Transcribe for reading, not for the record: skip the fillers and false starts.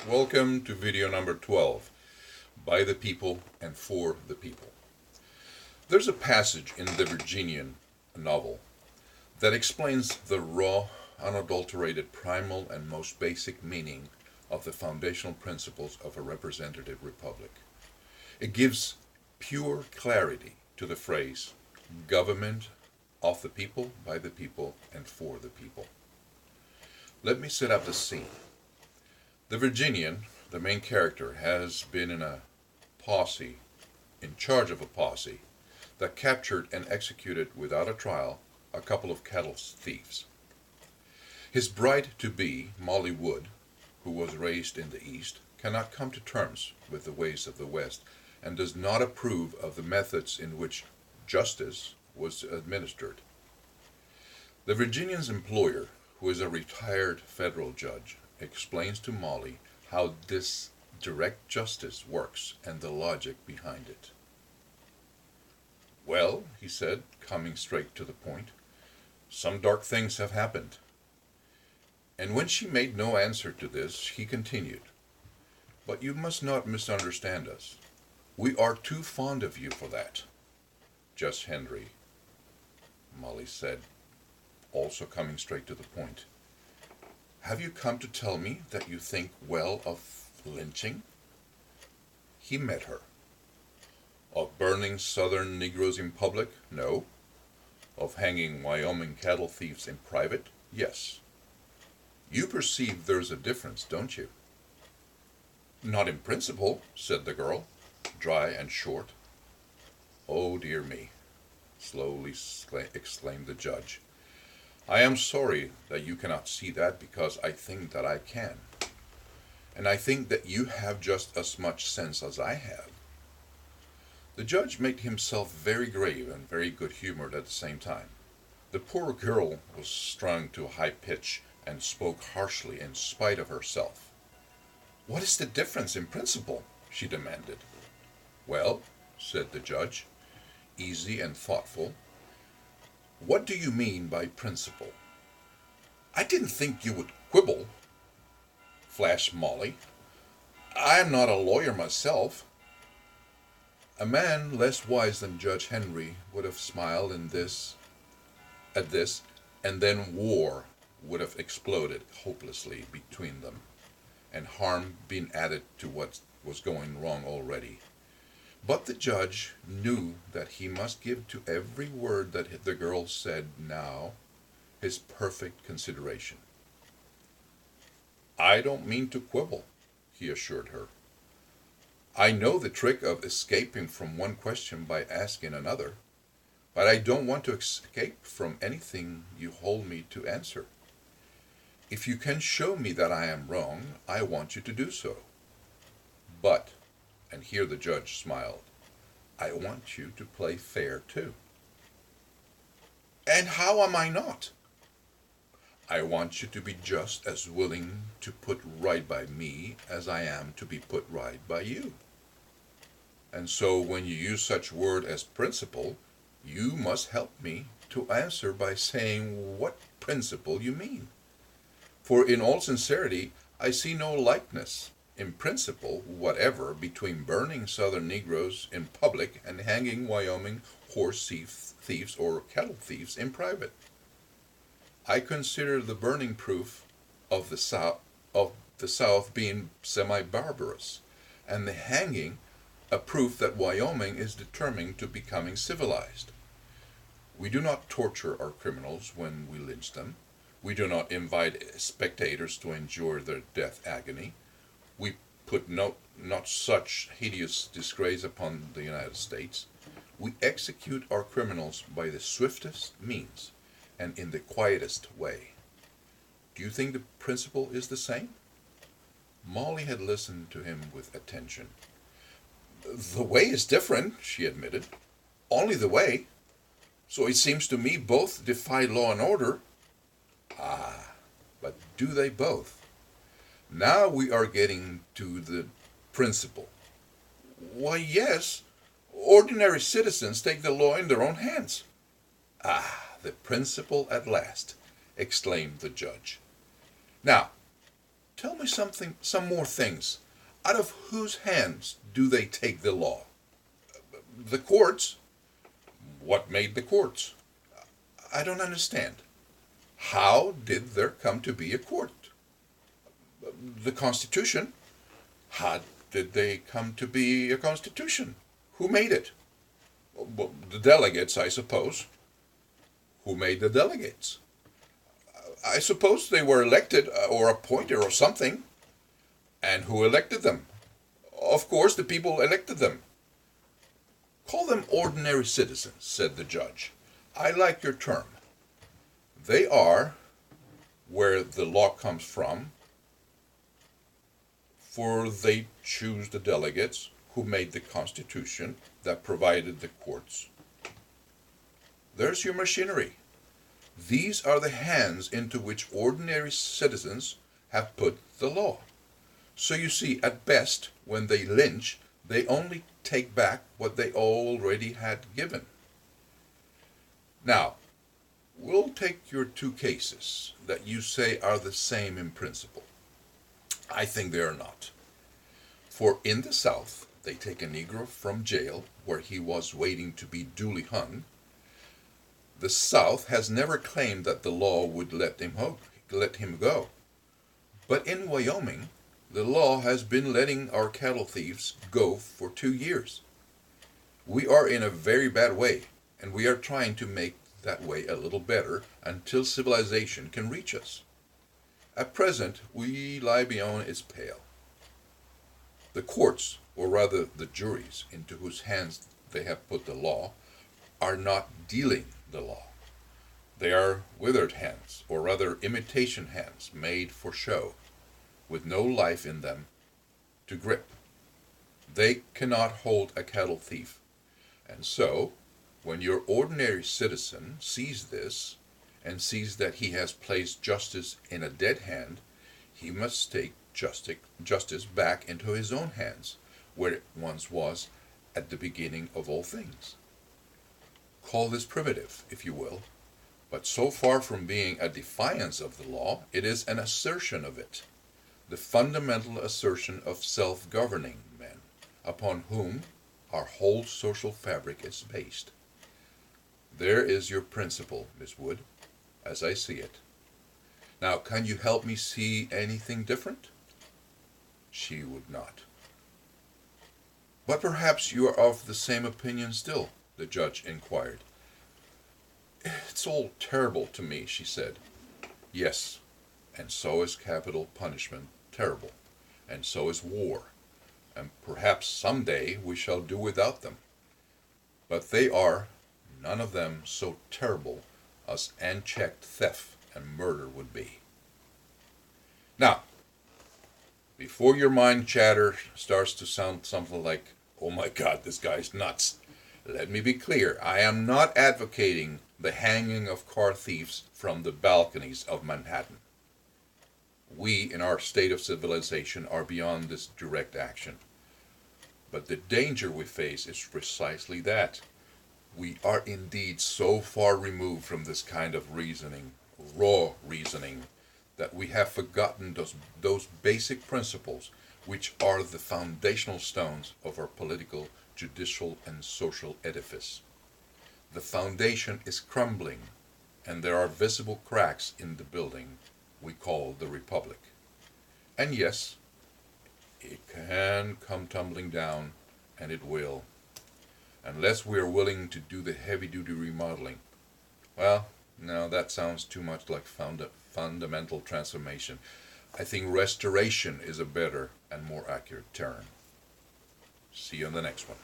Welcome to video number 12, By the People and For the People. There's a passage in the Virginian novel that explains the raw, unadulterated, primal, and most basic meaning of the foundational principles of a representative republic. It gives pure clarity to the phrase, government of the people, by the people, and for the people. Let me set up the scene. The Virginian, the main character, has been in charge of a posse, that captured and executed without a trial a couple of cattle thieves. His bride-to-be, Molly Wood, who was raised in the East, cannot come to terms with the ways of the West and does not approve of the methods in which justice was administered. The Virginian's employer, who is a retired federal judge, explains to Molly how this direct justice works and the logic behind it. Well, he said, coming straight to the point, some dark things have happened. And when she made no answer to this, he continued, but you must not misunderstand us. We are too fond of you for that. Judge Henry, Molly said, also coming straight to the point. Have you come to tell me that you think well of lynching? He met her. Of burning Southern Negroes in public? No. Of hanging Wyoming cattle thieves in private? Yes. You perceive there's a difference, don't you? Not in principle, said the girl, dry and short. Oh, dear me, slowly exclaimed the judge. I am sorry that you cannot see that because I think that I can. And I think that you have just as much sense as I have. The judge made himself very grave and very good-humored at the same time. The poor girl was strung to a high pitch and spoke harshly in spite of herself. What is the difference in principle? She demanded. Well, said the judge, easy and thoughtful, what do you mean by principle? I didn't think you would quibble, flashed Molly. I am not a lawyer myself. A man less wise than Judge Henry would have smiled at this, and then war would have exploded hopelessly between them, and harm been added to what was going wrong already. But the judge knew that he must give to every word that the girl said now his perfect consideration. I don't mean to quibble, he assured her. I know the trick of escaping from one question by asking another, but I don't want to escape from anything you hold me to answer. If you can show me that I am wrong, I want you to do so. But, and here the judge smiled, I want you to play fair too. And how am I not? I want you to be just as willing to put right by me as I am to be put right by you. And so when you use such word as principle, you must help me to answer by saying what principle you mean. For in all sincerity, I see no likeness, in principle whatever, between burning Southern Negroes in public and hanging Wyoming horse thieves or cattle thieves in private. I consider the burning proof of the South being semi-barbarous, and the hanging a proof that Wyoming is determined to becoming civilized. We do not torture our criminals when we lynch them. We do not invite spectators to endure their death agony. We put not such hideous disgrace upon the United States. We execute our criminals by the swiftest means and in the quietest way. Do you think the principle is the same? Molly had listened to him with attention. The way is different, she admitted. Only the way. So it seems to me both defy law and order. Ah, but do they both? Now we are getting to the principle. Why, yes, ordinary citizens take the law in their own hands. Ah, the principle at last, exclaimed the judge. Now, Tell me some more things. Out of whose hands do they take the law? The courts. What made the courts? I don't understand. How did there come to be a court? The Constitution. How did they come to be a Constitution? Who made it? Well, the delegates, I suppose. Who made the delegates? I suppose they were elected or appointed or something. And who elected them? Of course, the people elected them. Call them ordinary citizens, said the judge. I like your term. They are where the law comes from, for they choose the delegates who made the Constitution that provided the courts. There's your machinery. These are the hands into which ordinary citizens have put the law. So you see, at best, when they lynch, they only take back what they already had given. Now, we'll take your two cases that you say are the same in principle. I think they are not. For in the South, they take a Negro from jail where he was waiting to be duly hung. The South has never claimed that the law would let him go. But in Wyoming, the law has been letting our cattle thieves go for 2 years. We are in a very bad way, and we are trying to make that way a little better until civilization can reach us. At present, we lie beyond its pale. The courts, or rather the juries into whose hands they have put the law, are not dealing the law. They are withered hands, or rather imitation hands, made for show, with no life in them to grip. They cannot hold a cattle thief. And so, when your ordinary citizen sees this, and sees that he has placed justice in a dead hand, he must take justice back into his own hands, where it once was at the beginning of all things. Call this primitive, if you will, but so far from being a defiance of the law, it is an assertion of it, the fundamental assertion of self-governing men, upon whom our whole social fabric is based. There is your principle, Miss Wood, as I see it. Now, can you help me see anything different? She would not. But perhaps you are of the same opinion still, the judge inquired. It's all terrible to me, she said. Yes, and so is capital punishment terrible, and so is war, and perhaps some day we shall do without them. But they are, none of them, so terrible as unchecked theft and murder would be. Now, before your mind chatter starts to sound something like, oh my God, this guy's nuts, let me be clear. I am not advocating the hanging of car thieves from the balconies of Manhattan. We, in our state of civilization, are beyond this direct action. But the danger we face is precisely that. We are indeed so far removed from this kind of reasoning, raw reasoning, that we have forgotten those basic principles which are the foundational stones of our political, judicial, and social edifice. The foundation is crumbling, and there are visible cracks in the building we call the Republic. And yes, it can come tumbling down, and it will, unless we are willing to do the heavy-duty remodeling. Well, no, that sounds too much like fundamental transformation. I think restoration is a better and more accurate term. See you on the next one.